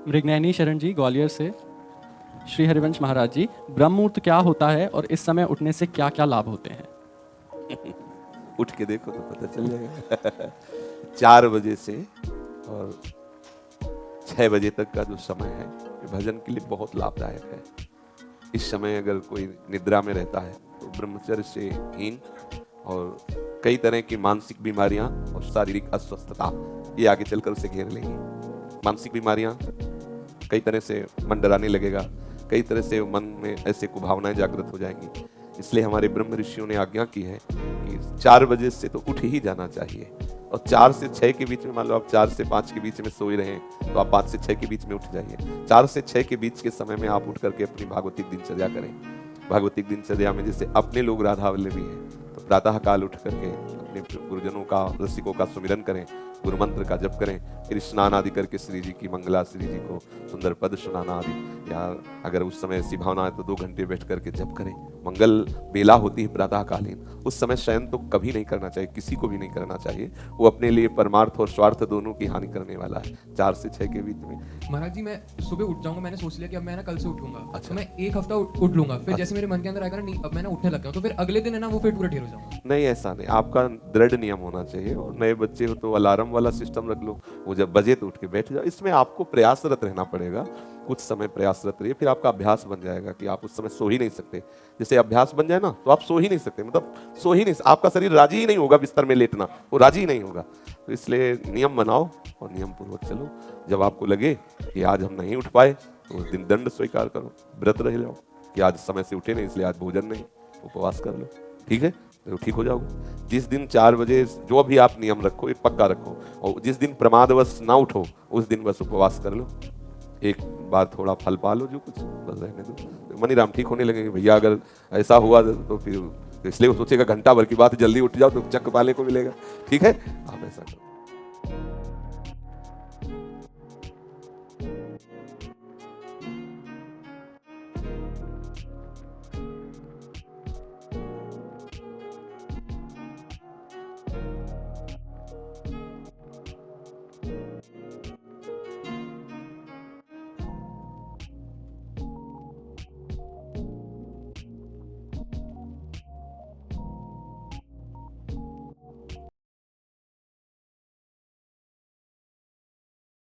मृगनयनी शरण जी ग्वालियर से। श्री हरिवंश महाराज जी, ब्रह्म मुहूर्त क्या होता है और इस समय उठने से क्या क्या लाभ होते हैं? उठ के देखो तो पता चल जाएगा। 4 बजे से और 6 बजे तक का जो समय है ये भजन के लिए बहुत लाभदायक है। इस समय अगर कोई निद्रा में रहता है तो ब्रह्मचर्य से हीन और कई तरह की मानसिक बीमारियां और शारीरिक अस्वस्थता ये आगे चलकर उसे घेर लेंगी। मानसिक बीमारियां, कई तरह से मन डराने लगेगा, कई तरह से मन में ऐसे कुभावनाएं जागृत हो जाएंगी। इसलिए हमारे ब्रह्म ऋषियों ने आज्ञा की है कि 4 बजे से तो उठ ही जाना चाहिए और 4 से 6 के बीच में, मान लो आप 4 से 5 के बीच में सोए रहे तो आप 5 से 6 के बीच में उठ जाइए। 4 से 6 के बीच के समय में आप उठ करके अपनी भागवतिक दिनचर्या करें। भागवतिक दिनचर्या में जैसे अपने लोग राधा वल्लभी हैं तो प्रातः काल उठ करके अपने गुरुजनों का, रसिकों का सुमिरन करें, गुरु मंत्र का जप करें, फिर स्नान आदि करके श्री जी की मंगला, श्री जी को सुंदर पद सुनाना आदि, या अगर उस समय ऐसी भावना है तो 2 घंटे बैठ करके जप करें। मंगल बेला होती है प्रातः कालीन, उस समय शयन तो कभी नहीं करना चाहिए, किसी को भी नहीं करना चाहिए। वो अपने लिए परमार्थ और स्वार्थ दोनों की हानि करने वाला है। 4 से 6 के बीच में। महाराज जी, मैं सुबह उठ जाऊंगा, मैंने सोच लिया कि अब मैं ना कल से उठूंगा। अच्छा। तो मैं 1 हफ्ता उठ लूंगा, फिर जैसे मेरे मन के अंदर आएगा ना, नहीं अब मैं ना उठने लग गया हूं, तो फिर अगले दिन है ना वो फिर पूरा ढेर हो जाऊंगा। नहीं, ऐसा नहीं, आपका दृढ़ नियम होना चाहिए। और नए बच्चे हो तो अलार्म वाला सिस्टम रख लो, वो जब बजे तो उठ के बैठ जाओ। इसमें आपको प्रयासरत रहना पड़ेगा, कुछ समय प्रयासरत रहिए, फिर आपका अभ्यास बन जाएगा कि आप उस समय सो ही नहीं सकते। जैसे अभ्यास बन जाए ना तो आप सो ही नहीं सकते, मतलब सो ही नहीं, आपका शरीर राजी ही नहीं होगा बिस्तर में लेटना, वो राजी ही नहीं होगा। तो इसलिए नियम बनाओ और नियम पूर्वक चलो। जब आपको लगे कि आज हम नहीं उठ पाए तो उस दिन दंड स्वीकार करो, व्रत रह जाओ कि आज समय से उठे नहीं इसलिए आज भोजन नहीं, उपवास कर लो, ठीक है, तो ठीक हो जाओगे। जिस दिन 4 बजे जो भी आप नियम रखो, एक पक्का रखो, और जिस दिन प्रमादवश ना उठो उस दिन बस उपवास कर लो, एक बार थोड़ा फल पा लो, जो कुछ बस रहने दो। मनीराम ठीक होने लगेंगे। भैया अगर ऐसा हुआ तो फिर इसलिए वो सोचेगा घंटा भर की बात, जल्दी उठ जाओ तो चक पाले को मिलेगा, ठीक है, आप ऐसा करो।